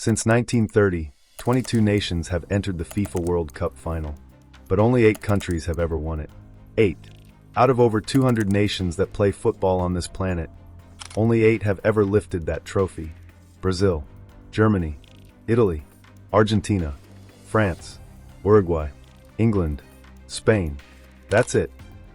Since 1930, 22 nations have entered the FIFA World Cup final, but only 8 countries have ever won it. 8. Out of over 200 nations that play football on this planet, only 8 have ever lifted that trophy. Brazil, Germany, Italy, Argentina, France, Uruguay, England, Spain. That's it.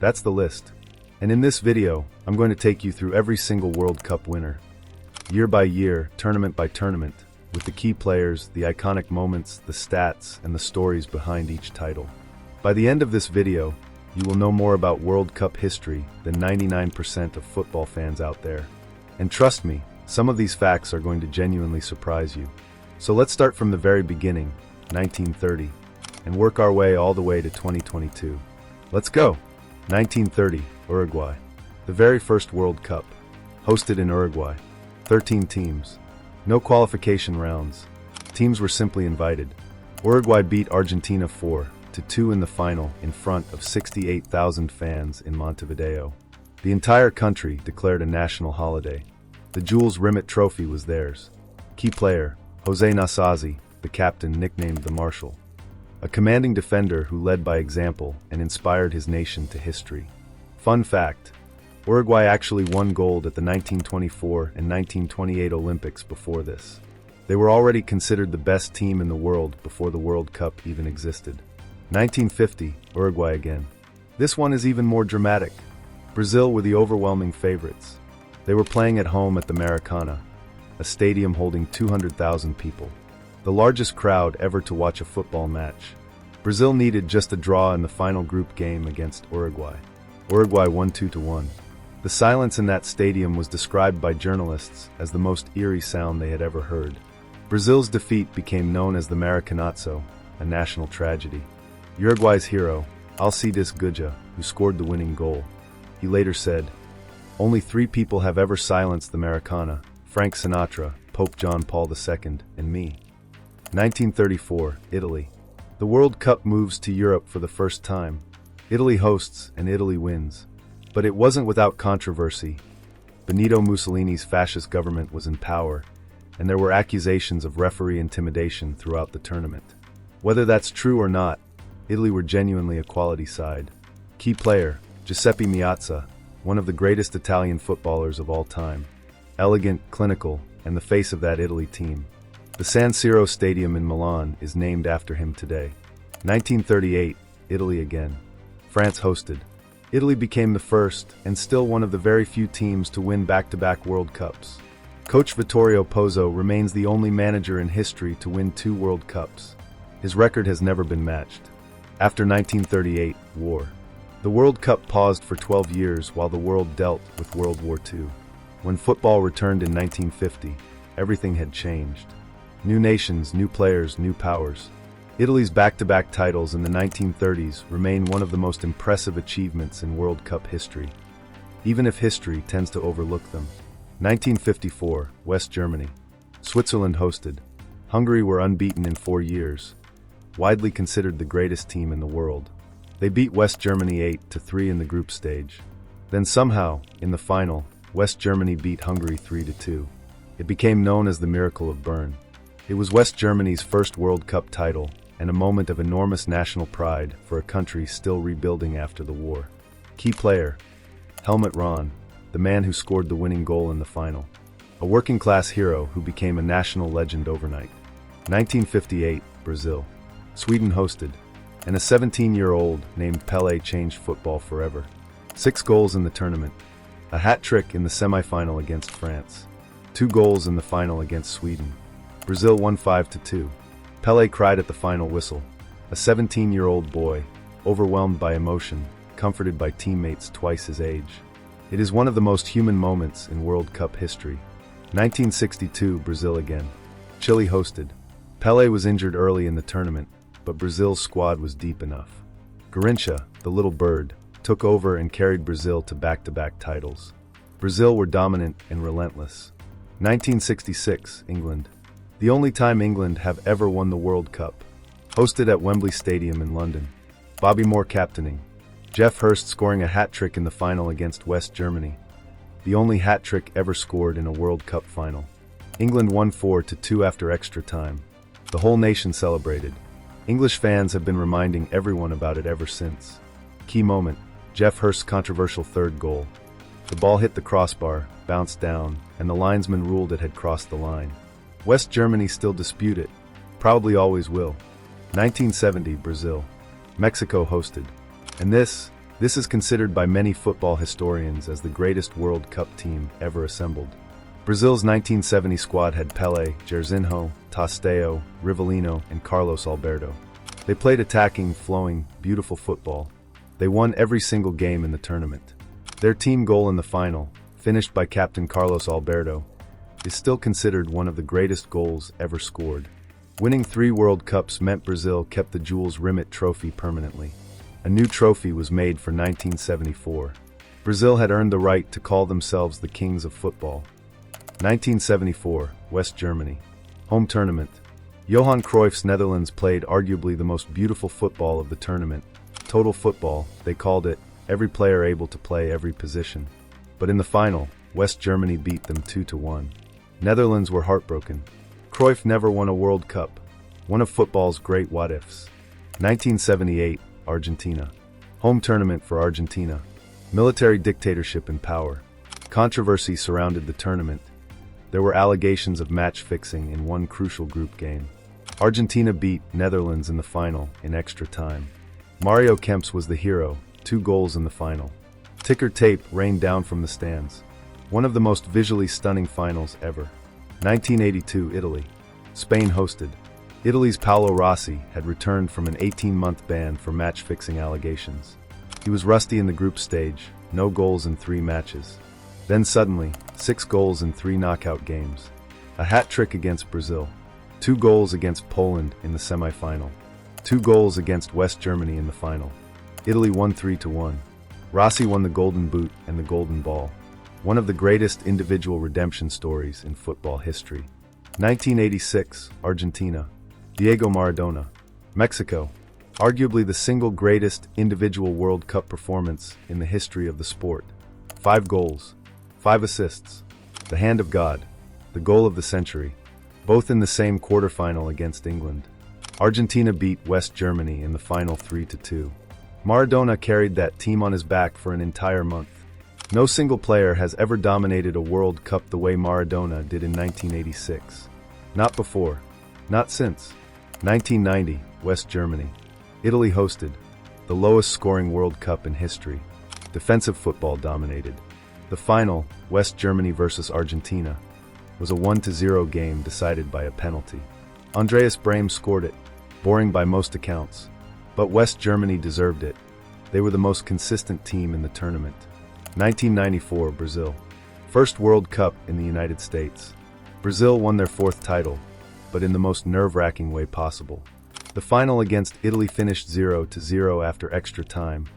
That's the list. And in this video, I'm going to take you through every single World Cup winner, year by year, tournament by tournament, with the key players, the iconic moments, the stats, and the stories behind each title. By the end of this video, you will know more about World Cup history than 99% of football fans out there. And trust me, some of these facts are going to genuinely surprise you. So let's start from the very beginning, 1930, and work our way all the way to 2022. Let's go! 1930, Uruguay. The very first World Cup. Hosted in Uruguay. 13 teams. No qualification rounds. Teams were simply invited. Uruguay beat Argentina 4-2 in the final in front of 68,000 fans in Montevideo. The entire country declared a national holiday. The Jules Rimet Trophy was theirs. Key player, Jose Nasazi, the captain nicknamed the Marshal. A commanding defender who led by example and inspired his nation to history. Fun fact, Uruguay actually won gold at the 1924 and 1928 Olympics before this. They were already considered the best team in the world before the World Cup even existed. 1950, Uruguay again. This one is even more dramatic. Brazil were the overwhelming favorites. They were playing at home at the Maracanã, a stadium holding 200,000 people. The largest crowd ever to watch a football match. Brazil needed just a draw in the final group game against Uruguay. Uruguay won 2-1. The silence in that stadium was described by journalists as the most eerie sound they had ever heard. Brazil's defeat became known as the Maracanazo, a national tragedy. Uruguay's hero, Alcides Guja, who scored the winning goal. He later said, "Only 3 people have ever silenced the Maracanã: Frank Sinatra, Pope John Paul II, and me." 1934, Italy. The World Cup moves to Europe for the first time. Italy hosts and Italy wins. But it wasn't without controversy. Benito Mussolini's fascist government was in power, and there were accusations of referee intimidation throughout the tournament. Whether that's true or not, Italy were genuinely a quality side. Key player, Giuseppe Meazza, one of the greatest Italian footballers of all time. Elegant, clinical, and the face of that Italy team. The San Siro Stadium in Milan is named after him today. 1938, Italy again. France hosted. Italy became the first, and still one of the very few teams to win back-to-back World Cups. Coach Vittorio Pozzo remains the only manager in history to win 2 World Cups. His record has never been matched. After 1938, war. The World Cup paused for 12 years while the world dealt with World War II. When football returned in 1950, everything had changed. New nations, new players, new powers. Italy's back-to-back titles in the 1930s remain one of the most impressive achievements in World Cup history, even if history tends to overlook them. 1954, West Germany. Switzerland hosted. Hungary were unbeaten in 4 years, widely considered the greatest team in the world. They beat West Germany 8-3 in the group stage. Then somehow, in the final, West Germany beat Hungary 3-2. It became known as the Miracle of Bern. It was West Germany's first World Cup title, and a moment of enormous national pride for a country still rebuilding after the war. Key player, Helmut Rahn, the man who scored the winning goal in the final. A working-class hero who became a national legend overnight. 1958, Brazil. Sweden hosted, and a 17-year-old named Pelé changed football forever. 6 goals in the tournament. A hat-trick in the semi-final against France. 2 goals in the final against Sweden. Brazil won 5-2. Pelé cried at the final whistle. A 17-year-old boy, overwhelmed by emotion, comforted by teammates twice his age. It is one of the most human moments in World Cup history. 1962, Brazil again. Chile hosted. Pelé was injured early in the tournament, but Brazil's squad was deep enough. Garrincha, the little bird, took over and carried Brazil to back-to-back titles. Brazil were dominant and relentless. 1966, England. The only time England have ever won the World Cup. Hosted at Wembley Stadium in London. Bobby Moore captaining. Geoff Hurst scoring a hat-trick in the final against West Germany. The only hat-trick ever scored in a World Cup final. England won 4-2 after extra time. The whole nation celebrated. English fans have been reminding everyone about it ever since. Key moment, Geoff Hurst's controversial third goal. The ball hit the crossbar, bounced down, and the linesman ruled it had crossed the line. West Germany still dispute it, probably always will. 1970, Brazil. Mexico hosted. And this is considered by many football historians as the greatest World Cup team ever assembled. Brazil's 1970 squad had Pelé, Jairzinho, Tostão, Rivellino, and Carlos Alberto. They played attacking, flowing, beautiful football. They won every single game in the tournament. Their team goal in the final, finished by captain Carlos Alberto, is still considered one of the greatest goals ever scored. Winning 3 World Cups meant Brazil kept the Jules Rimet trophy permanently. A new trophy was made for 1974. Brazil had earned the right to call themselves the kings of football. 1974, West Germany. Home tournament. Johan Cruyff's Netherlands played arguably the most beautiful football of the tournament. Total football, they called it, every player able to play every position. But in the final, West Germany beat them 2-1. Netherlands were heartbroken. Cruyff never won a World Cup, one of football's great what-ifs. 1978, Argentina. Home tournament for Argentina. Military dictatorship in power. Controversy surrounded the tournament. There were allegations of match fixing in one crucial group game. Argentina beat Netherlands in the final in extra time. Mario Kempes was the hero, 2 goals in the final. Ticker tape rained down from the stands. One of the most visually stunning finals ever. 1982, Italy. Spain hosted. Italy's Paolo Rossi had returned from an 18-month ban for match-fixing allegations. He was rusty in the group stage, no goals in 3 matches. Then suddenly, 6 goals in 3 knockout games. A hat-trick against Brazil. 2 goals against Poland in the semi-final. 2 goals against West Germany in the final. Italy won 3-1. Rossi won the Golden Boot and the Golden Ball. One of the greatest individual redemption stories in football history. 1986, Argentina. Diego Maradona. Mexico. Arguably the single greatest individual World Cup performance in the history of the sport. 5 goals. 5 assists. The hand of God. The goal of the century. Both in the same quarterfinal against England. Argentina beat West Germany in the final 3-2. Maradona carried that team on his back for an entire month. No single player has ever dominated a World Cup the way Maradona did in 1986. Not before. Not since. 1990, West Germany. Italy hosted. The lowest scoring World Cup in history. Defensive football dominated. The final, West Germany versus Argentina, was a 1-0 game decided by a penalty. Andreas Brahms scored it, boring by most accounts. But West Germany deserved it. They were the most consistent team in the tournament. 1994, Brazil. First World Cup in the United States. Brazil won their 4th title, but in the most nerve-wracking way possible. The final against Italy finished 0-0 after extra time.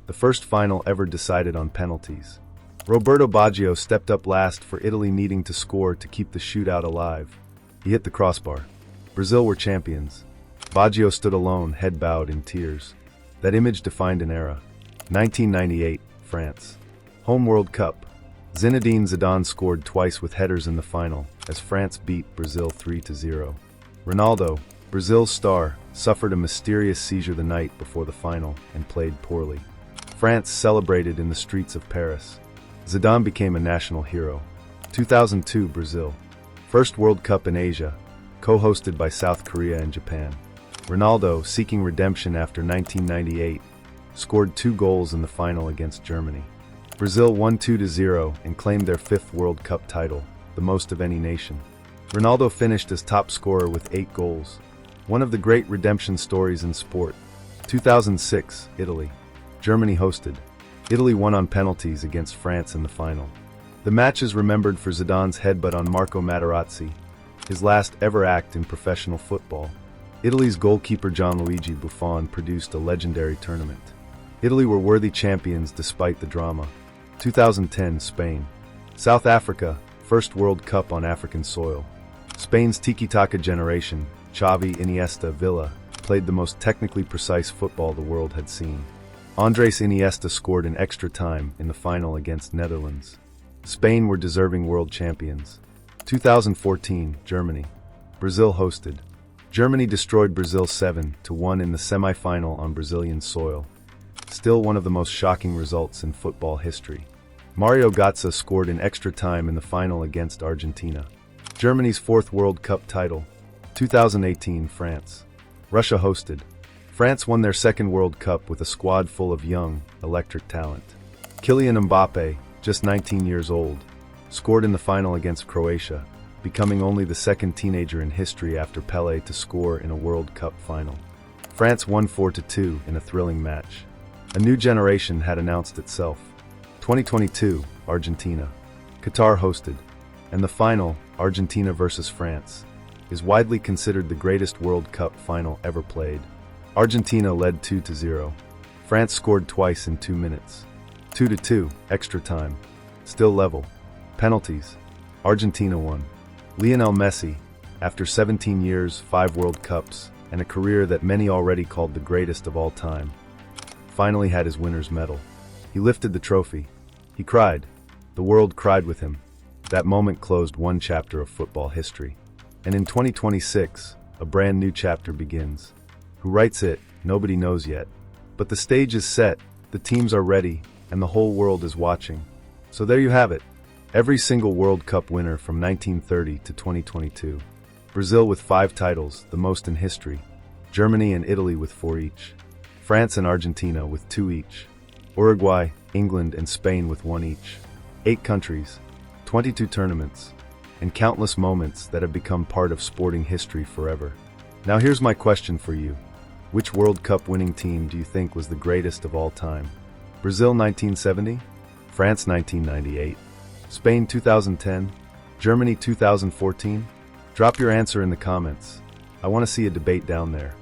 The first final ever decided on penalties. Roberto Baggio stepped up last for Italy needing to score to keep the shootout alive. He hit the crossbar. Brazil were champions. Baggio stood alone, head bowed in tears. That image defined an era. 1998, France. Home World Cup. Zinedine Zidane scored twice with headers in the final, as France beat Brazil 3-0. Ronaldo, Brazil's star, suffered a mysterious seizure the night before the final and played poorly. France celebrated in the streets of Paris. Zidane became a national hero. 2002, Brazil. First World Cup in Asia, co-hosted by South Korea and Japan. Ronaldo, seeking redemption after 1998, scored 2 goals in the final against Germany. Brazil won 2-0 and claimed their 5th World Cup title, the most of any nation. Ronaldo finished as top scorer with 8 goals. One of the great redemption stories in sport. 2006, Italy. Germany hosted. Italy won on penalties against France in the final. The match is remembered for Zidane's headbutt on Marco Materazzi, his last ever act in professional football. Italy's goalkeeper Gianluigi Buffon produced a legendary tournament. Italy were worthy champions despite the drama. 2010, Spain. South Africa, first World Cup on African soil. Spain's tiki-taka generation, Xavi, Iniesta, Villa, played the most technically precise football the world had seen. Andres Iniesta scored in extra time in the final against Netherlands. Spain were deserving world champions. 2014, Germany. Brazil hosted. Germany destroyed Brazil 7-1 in the semi-final on Brazilian soil. Still one of the most shocking results in football history. Mario Götze scored in extra time in the final against Argentina. Germany's fourth World Cup title. 2018, France. Russia hosted. France won their second World Cup with a squad full of young, electric talent. Kylian Mbappe, just 19 years old, scored in the final against Croatia, becoming only the second teenager in history after Pelé to score in a World Cup final. France won 4-2 in a thrilling match. A new generation had announced itself. 2022, Argentina. Qatar hosted. And the final, Argentina versus France, is widely considered the greatest World Cup final ever played. Argentina led 2-0. France scored twice in 2 minutes. 2-2, extra time. Still level. Penalties. Argentina won. Lionel Messi, after 17 years, 5 World Cups, and a career that many already called the greatest of all time, finally had his winner's medal. He lifted the trophy. He cried. The world cried with him. That moment closed one chapter of football history. And in 2026, a brand new chapter begins. Who writes it, nobody knows yet. But the stage is set, the teams are ready, and the whole world is watching. So there you have it. Every single World Cup winner from 1930 to 2022. Brazil with 5 titles, the most in history. Germany and Italy with 4 each. France and Argentina with 2 each. Uruguay, England, and Spain with 1 each. 8 countries, 22 tournaments, and countless moments that have become part of sporting history forever. Now here's my question for you. Which World Cup winning team do you think was the greatest of all time? Brazil 1970? France 1998? Spain 2010? Germany 2014? Drop your answer in the comments. I want to see a debate down there.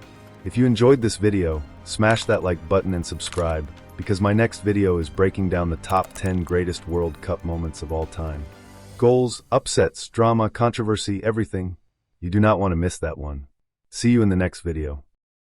If you enjoyed this video, smash that like button and subscribe, because my next video is breaking down the top 10 greatest World Cup moments of all time. Goals, upsets, drama, controversy, everything. You do not want to miss that one. See you in the next video.